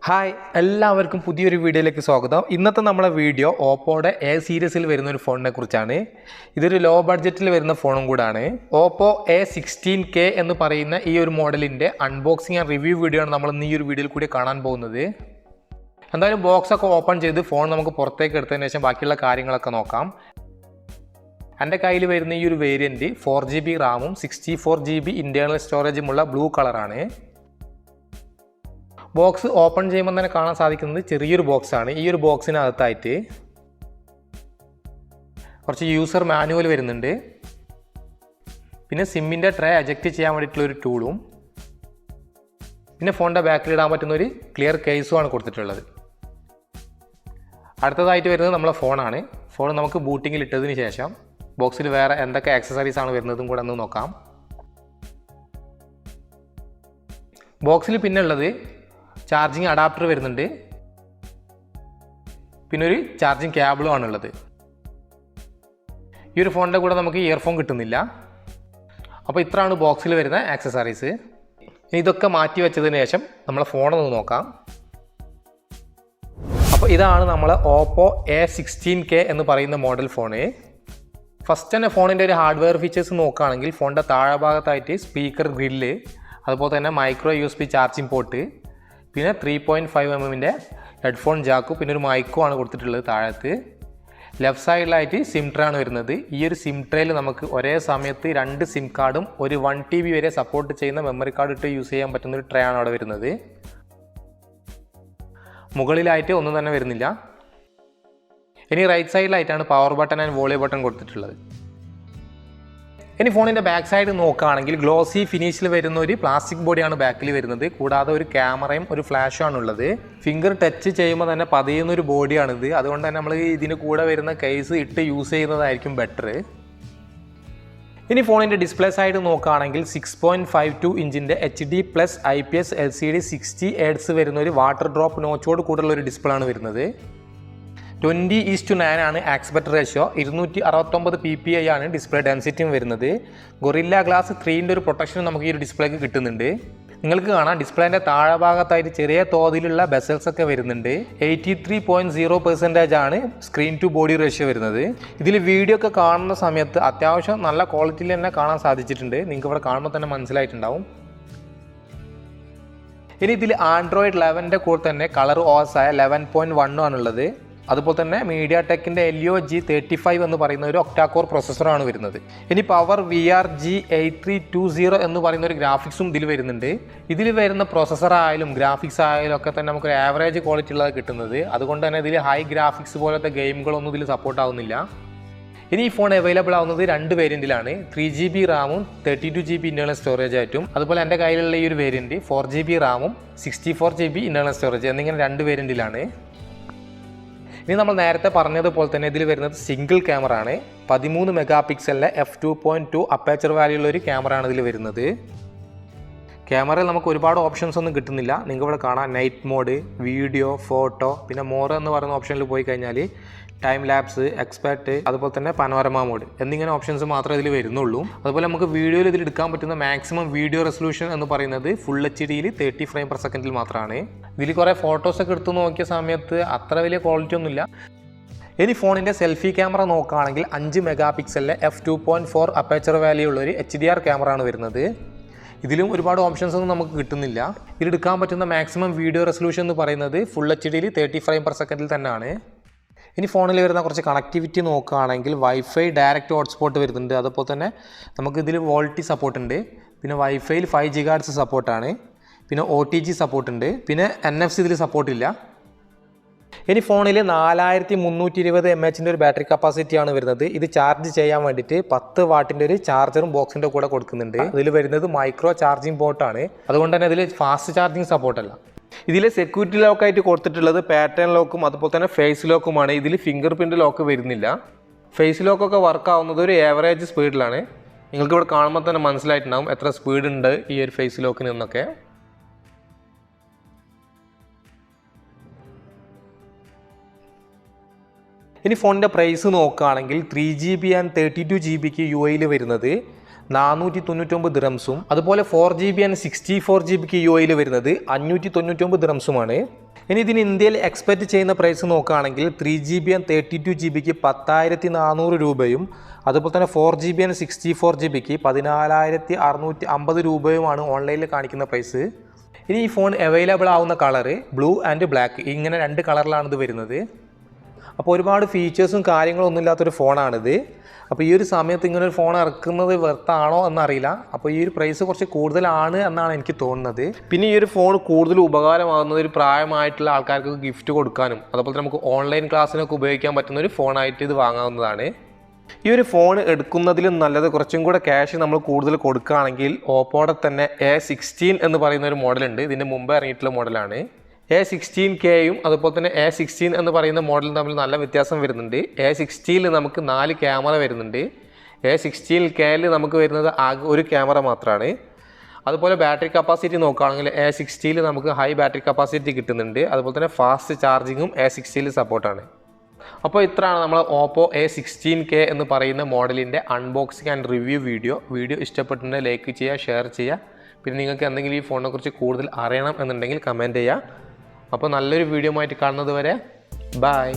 Hi എല്ലാവർക്കും പുതിയൊരു വീഡിയോയിലേക്ക് സ്വാഗതം. ഇന്നത്തെ നമ്മളെ വീഡിയോ ഓപ്പോയുടെ എ സീരീസിൽ വരുന്ന ഒരു ഫോണിനെ കുറിച്ചാണ്. ഇതൊരു ലോ ബഡ്ജറ്റിൽ വരുന്ന ഫോണും കൂടാണ്. ഓപ്പോ A16K എന്ന് പറയുന്ന ഈ ഒരു മോഡലിൻ്റെ അൺബോക്സിങ് ആൻഡ് റിവ്യൂ വീഡിയോ ആണ് നമ്മൾ ഇന്ന് ഈ ഒരു വീഡിയോയിൽ കൂടി കാണാൻ പോകുന്നത്. എന്തായാലും ബോക്സൊക്കെ ഓപ്പൺ ചെയ്ത് ഫോൺ നമുക്ക് പുറത്തേക്ക് എടുത്തതിന് ശേഷം ബാക്കിയുള്ള കാര്യങ്ങളൊക്കെ നോക്കാം. എൻ്റെ കയ്യിൽ വരുന്ന ഈ ഒരു വേരിയൻറ്റ് 4GB റാമും 64GB ഇൻറ്റേർണൽ സ്റ്റോറേജുമുള്ള ബ്ലൂ കളറാണ്. ബോക്സ് ഓപ്പൺ ചെയ്യുമ്പോൾ തന്നെ കാണാൻ സാധിക്കുന്നത് ചെറിയൊരു ബോക്സാണ്. ഈ ഒരു ബോക്സിനകത്തായിട്ട് കുറച്ച് യൂസർ മാനുവൽ വരുന്നുണ്ട്. പിന്നെ സിമ്മിൻ്റെ ട്രേ എജക്റ്റ് ചെയ്യാൻ വേണ്ടിയിട്ടുള്ളൊരു ടൂളും പിന്നെ ഫോണിൻ്റെ ബാക്കിൽ ഇടാൻ പറ്റുന്ന ഒരു ക്ലിയർ കേസുമാണ് കൊടുത്തിട്ടുള്ളത്. അടുത്തതായിട്ട് വരുന്നത് നമ്മളെ ഫോണാണ്. ഫോൺ നമുക്ക് ബൂട്ടിങ്ങിൽ ഇട്ടതിന് ശേഷം ബോക്സിൽ വേറെ എന്തൊക്കെ ആക്സസറീസ് ആണ് വരുന്നതും കൂടെ ഒന്ന് നോക്കാം. ബോക്സിൽ പിന്നെ ഉള്ളത് ചാർജിങ് അഡാപ്റ്റർ വരുന്നുണ്ട്. പിന്നെ ഒരു ചാർജിങ് കേബിളും ആണുള്ളത്. ഈ ഒരു ഫോണിൻ്റെ കൂടെ നമുക്ക് ഇയർഫോൺ കിട്ടുന്നില്ല. അപ്പോൾ ഇത്രയാണ് ബോക്സിൽ വരുന്ന ആക്സസറീസ്. ഇതൊക്കെ മാറ്റി വെച്ചതിന് ശേഷം നമ്മളെ ഫോണൊന്ന് നോക്കാം. അപ്പോൾ ഇതാണ് നമ്മളെ ഓപ്പോ A16K എന്ന് പറയുന്ന മോഡൽ ഫോണ്. ഫസ്റ്റ് തന്നെ ഫോണിൻ്റെ ഒരു ഹാർഡ്വെയർ ഫീച്ചേഴ്സ് നോക്കുകയാണെങ്കിൽ ഫോണിൻ്റെ താഴെ ഭാഗത്തായിട്ട് സ്പീക്കർ ഗ്രില്ല്, അതുപോലെ തന്നെ മൈക്രോ USB ചാർജിങ് പോർട്ട്, പിന്നെ 3.5mm ഹെഡ്ഫോൺ ജാക്കും പിന്നെ ഒരു മൈക്കും ആണ് കൊടുത്തിട്ടുള്ളത് താഴത്ത്. ലെഫ്റ്റ് സൈഡിലായിട്ട് സിം ട്രേ ആണ് വരുന്നത്. ഈ ഒരു സിം ട്രേയിൽ നമുക്ക് ഒരേ സമയത്ത് 2 സിം കാർഡും ഒരു 1TB വരെ സപ്പോർട്ട് ചെയ്യുന്ന മെമ്മറി കാർഡ് ഇട്ട് യൂസ് ചെയ്യാൻ പറ്റുന്ന ഒരു ട്രേ ആണ് അവിടെ വരുന്നത്. മുകളിലായിട്ട് ഒന്നും തന്നെ വരുന്നില്ല. ഇനി റൈറ്റ് സൈഡിലായിട്ടാണ് power button and volume button കൊടുത്തിട്ടുള്ളത്. ഇനി ഫോണിൻ്റെ ബാക്ക് സൈഡ് നോക്കുകയാണെങ്കിൽ ഗ്ലോസി ഫിനിഷിൽ വരുന്ന ഒരു പ്ലാസ്റ്റിക് ബോഡിയാണ് ബാക്കിൽ വരുന്നത്. കൂടാതെ ഒരു ക്യാമറയും ഒരു ഫ്ലാഷും ആണുള്ളത്. ഫിംഗർ ടച്ച് ചെയ്യുമ്പോൾ തന്നെ പതിയുന്ന ഒരു ബോഡിയാണിത്. അതുകൊണ്ട് തന്നെ നമ്മൾ ഇതിന് കൂടെ വരുന്ന കേസ് ഇട്ട് യൂസ് ചെയ്യുന്നതായിരിക്കും ബെറ്റർ. ഇനി ഫോണിൻ്റെ ഡിസ്പ്ലേ സൈഡ് നോക്കുകയാണെങ്കിൽ 6.52 ഇഞ്ചിൻ്റെ HD+ IPS LCD 60 Hz വരുന്ന ഒരു വാട്ടർ ഡ്രോപ്പ് നോച്ചോട് കൂടെയുള്ള ഒരു ഡിസ്പ്ലേ ആണ് വരുന്നത്. 20:9 ആണ് ആസ്പെക്ട് റേഷ്യോ. 269 ppi ആണ് ഡിസ്പ്ലേ ഡെൻസിറ്റിയും വരുന്നത്. ഗൊറില്ല ഗ്ലാസ് 3ൻ്റെ ഒരു പ്രൊട്ടക്ഷനും നമുക്ക് ഈ ഒരു ഡിസ്പ്ലേക്ക് കിട്ടുന്നുണ്ട്. നിങ്ങൾക്ക് കാണാം ഡിസ്പ്ലേൻ്റെ താഴെ ഭാഗത്തായിട്ട് ചെറിയ തോതിലുള്ള ബെസൽസ് ഒക്കെ വരുന്നുണ്ട്. 83.0% ആണ് സ്ക്രീൻ ടു ബോഡി റേഷ്യോ വരുന്നത്. ഇതിൽ വീഡിയോ ഒക്കെ കാണുന്ന സമയത്ത് അത്യാവശ്യം നല്ല ക്വാളിറ്റിയിൽ തന്നെ കാണാൻ സാധിച്ചിട്ടുണ്ട്. നിങ്ങൾക്ക് ഇവിടെ കാണുമ്പോൾ തന്നെ മനസ്സിലായിട്ടുണ്ടാവും. ഇനി ഇതിൽ ആൻഡ്രോയിഡ് 11ൻ്റെ കൂടെ തന്നെ കളർ OS ആയ 11.1 ആണുള്ളത്. അതുപോലെ തന്നെ മീഡിയ ടെക്കിൻ്റെ Helio G35 എന്ന് പറയുന്ന ഒരു ഒക്ടാകോർ പ്രൊസസ്സറാണ് വരുന്നത്. ഇനി പവർ VR G8320 എന്ന് പറയുന്ന ഒരു ഗ്രാഫിക്സും ഇതിൽ വരുന്നുണ്ട്. ഇതിൽ വരുന്ന പ്രൊസസ്സർ ആയാലും ഗ്രാഫിക്സ് ആയാലും ഒക്കെ തന്നെ നമുക്കൊരു ആവറേജ് ക്വാളിറ്റി ഉള്ളത് കിട്ടുന്നത്. അതുകൊണ്ട് തന്നെ ഇതിൽ ഹൈ ഗ്രാഫിക്സ് പോലത്തെ ഗെയിമുകളൊന്നും ഇതിൽ സപ്പോർട്ട് ആവുന്നില്ല. ഇനി ഈ ഫോൺ അവൈലബിൾ ആവുന്നത് 2 വേരിയൻറ്റിലാണ്. 3GB റാമും 32GB ഇൻറ്റേർണൽ സ്റ്റോറേജ് ആയിട്ടും. അതുപോലെ എൻ്റെ കയ്യിലുള്ള ഈ ഒരു വേരിയൻറ്റ് 4GB റാമും 64GB ഇൻറ്റേർണൽ സ്റ്റോറേജ് എന്നിങ്ങനെ 2 വേരിയൻറ്റിലാണ്. ഇനി നമ്മൾ നേരത്തെ പറഞ്ഞതുപോലെ തന്നെ ഇതിൽ വരുന്നത് സിംഗിൾ ക്യാമറ ആണ്. 13 മെഗാപിക്സലിൻ്റെ f2.2 അപ്പേച്ചർ വാല്യുള്ള ഒരു ക്യാമറ ആണ് ഇതിൽ വരുന്നത്. ക്യാമറയിൽ നമുക്ക് ഒരുപാട് ഓപ്ഷൻസ് ഒന്നും കിട്ടുന്നില്ല. നിങ്ങൾക്ക് ഇവിടെ കാണാം നൈറ്റ് മോഡ്, വീഡിയോ, ഫോട്ടോ, പിന്നെ മോർ എന്ന് പറയുന്ന ഓപ്ഷനിൽ പോയി കഴിഞ്ഞാൽ ടൈം ലാപ്സ്, എക്സ്പെർട്ട്, അതുപോലെ തന്നെ പനോരമ മോഡ് എന്നിങ്ങനെ ഓപ്ഷൻസ് മാത്രമേ ഇതിൽ വരുന്നുള്ളൂ. അതുപോലെ നമുക്ക് വീഡിയോയിൽ ഇതിൽ എടുക്കാൻ പറ്റുന്ന മാക്സിമം വീഡിയോ റെസൊല്യൂഷൻ എന്ന് പറയുന്നത് ഫുൾ HDയിൽ 30 frames/second മാത്രമാണ്. ഇതിൽ കുറേ ഫോട്ടോസൊക്കെ എടുത്ത് നോക്കിയ സമയത്ത് അത്ര വലിയ ക്വാളിറ്റി ഒന്നുമില്ല. ഇനി ഫോണിൻ്റെ സെൽഫി ക്യാമറ നോക്കുകയാണെങ്കിൽ 5 മെഗാപിക്സലിൻ്റെ f2.4 അപ്പേച്ചർ വാല്യൂ ഉള്ളൊരു HDR ക്യാമറ ആണ് വരുന്നത്. ഇതിലും ഒരുപാട് ഓപ്ഷൻസ് ഒന്നും നമുക്ക് കിട്ടുന്നില്ല. ഇതിലെടുക്കാൻ പറ്റുന്ന മാക്സിമം വീഡിയോ റെസൊല്യൂഷൻ എന്ന് പറയുന്നത് ഫുൾ HDയിൽ 30 frames/second തന്നെയാണ്. ഇനി ഫോണിൽ വരുന്ന കുറച്ച് കണക്ടിവിറ്റി നോക്കുകയാണെങ്കിൽ വൈഫൈ ഡയറക്റ്റ് ഹോട്ട്സ്പോട്ട് വരുന്നുണ്ട്. അതുപോലെ തന്നെ നമുക്ക് ഇതിൽ വോൾട്ടി സപ്പോർട്ട് ഉണ്ട്. പിന്നെ വൈഫൈയിൽ 5 GHz സപ്പോർട്ടാണ്. പിന്നെ OTG സപ്പോർട്ടുണ്ട്. പിന്നെ NFC ഇതിൽ സപ്പോർട്ടില്ല. ഇനി ഫോണിൽ 4320 mAh ഒരു ബാറ്ററി കപ്പാസിറ്റിയാണ് വരുന്നത്. ഇത് ചാർജ് ചെയ്യാൻ വേണ്ടിയിട്ട് 10 വാട്ടിൻ്റെ ഒരു ചാർജറും ബോക്സിൻ്റെ കൂടെ കൊടുക്കുന്നുണ്ട്. ഇതിൽ വരുന്നത് മൈക്രോ ചാർജിങ് പോർട്ടാണ്. അതുകൊണ്ട് തന്നെ ഇതിൽ ഫാസ്റ്റ് ചാർജിങ് സപ്പോർട്ടല്ല. ഇതിൽ സെക്യൂരിറ്റി ലോക്കായിട്ട് കൊടുത്തിട്ടുള്ളത് പാറ്റേൺ ലോക്കും അതുപോലെ തന്നെ ഫേസ് ലോക്കുമാണ്. ഇതിൽ ഫിംഗർ പ്രിൻറ്റ് ലോക്ക് വരുന്നില്ല. ഫേസ് ലോക്കൊക്കെ വർക്ക് ആവുന്നത് ഒരു ആവറേജ് സ്പീഡിലാണ്. നിങ്ങൾക്ക് ഇവിടെ കാണുമ്പോൾ തന്നെ മനസ്സിലായിട്ടുണ്ടാകും എത്ര സ്പീഡ് ഉണ്ട് ഈ ഒരു ഫേസ് ലോക്കിന് എന്നൊക്കെ. ഇനി ഫോണിൻ്റെ പ്രൈസ് നോക്കുകയാണെങ്കിൽ 3GB ആൻഡ് 32GBക്ക് UAE വരുന്നത് 499 ദിറംസും അതുപോലെ 4GB and 64GB UAE വരുന്നത് 599 ദിറംസുമാണ്. ഇനി ഇതിന് ഇന്ത്യയിൽ എക്സ്പെക്റ്റ് ചെയ്യുന്ന പ്രൈസ് നോക്കുകയാണെങ്കിൽ 3GB ആൻഡ് 32GB 10,400 രൂപയും അതുപോലെ തന്നെ 4GB ആൻഡ് 64GB 14,650 രൂപയുമാണ് ഓൺലൈനിൽ കാണിക്കുന്ന പ്രൈസ്. ഇനി ഈ ഫോൺ അവൈലബിൾ ആവുന്ന കളറ് ബ്ലൂ ആൻഡ് ബ്ലാക്ക്, ഇങ്ങനെ 2 കളറിലാണ് ഇത് വരുന്നത്. അപ്പോൾ ഒരുപാട് ഫീച്ചേഴ്സും കാര്യങ്ങളും ഒന്നും ഇല്ലാത്തൊരു ഫോണാണിത്. അപ്പോൾ ഈ ഒരു സമയത്ത് ഇങ്ങനെ ഒരു ഫോൺ ഇറക്കുന്നത് വെർത്താണോ എന്നറിയില്ല. അപ്പോൾ ഈ ഒരു പ്രൈസ് കുറച്ച് കൂടുതലാണ് എന്നാണ് എനിക്ക് തോന്നുന്നത്. പിന്നെ ഈ ഒരു ഫോൺ കൂടുതൽ ഉപകാരമാകുന്നത് ഒരു പ്രായമായിട്ടുള്ള ആൾക്കാർക്ക് ഗിഫ്റ്റ് കൊടുക്കാനും അതുപോലെ നമുക്ക് ഓൺലൈൻ ക്ലാസ്സിനൊക്കെ ഉപയോഗിക്കാൻ പറ്റുന്ന ഒരു ഫോണായിട്ട് ഇത് വാങ്ങാവുന്നതാണ്. ഈ ഒരു ഫോൺ എടുക്കുന്നതിലും നല്ലത് കുറച്ചും കൂടെ ക്യാഷ് നമ്മൾ കൂടുതൽ കൊടുക്കുകയാണെങ്കിൽ ഓപ്പോയുടെ തന്നെ A16 എന്ന് പറയുന്ന ഒരു മോഡലുണ്ട്. ഇതിൻ്റെ മുമ്പ് ഇറങ്ങിയിട്ടുള്ള മോഡലാണ്. A16Kയും അതുപോലെ തന്നെ A16 എന്ന് പറയുന്ന മോഡലും തമ്മിൽ നല്ല വ്യത്യാസം വരുന്നുണ്ട്. A16ൽ നമുക്ക് 4 ക്യാമറ വരുന്നുണ്ട്. A16Kയിൽ നമുക്ക് വരുന്നത് ആകെ ഒരു ക്യാമറ മാത്രമാണ്. അതുപോലെ ബാറ്ററി കപ്പാസിറ്റി നോക്കുകയാണെങ്കിൽ A16ൽ നമുക്ക് ഹൈ ബാറ്ററി കപ്പാസിറ്റി കിട്ടുന്നുണ്ട്. അതുപോലെ തന്നെ ഫാസ്റ്റ് ചാർജിങ്ങും A16ൽ സപ്പോർട്ടാണ്. അപ്പോൾ ഇത്രയാണ് നമ്മൾ Oppo A16K എന്ന് പറയുന്ന മോഡലിൻ്റെ അൺബോക്സിങ് ആൻഡ് റിവ്യൂ വീഡിയോ ഇഷ്ടപ്പെട്ടിട്ടുണ്ടെങ്കിൽ ലൈക്ക് ചെയ്യുക, ഷെയർ ചെയ്യുക. പിന്നെ നിങ്ങൾക്ക് എന്തെങ്കിലും ഈ ഫോണിനെ കുറിച്ച് കൂടുതൽ അറിയണം എന്നുണ്ടെങ്കിൽ കമൻറ്റ് ചെയ്യുക. അപ്പോൾ നല്ലൊരു വീഡിയോ ആയിട്ട് കാണുന്നത് വരെ ബൈ.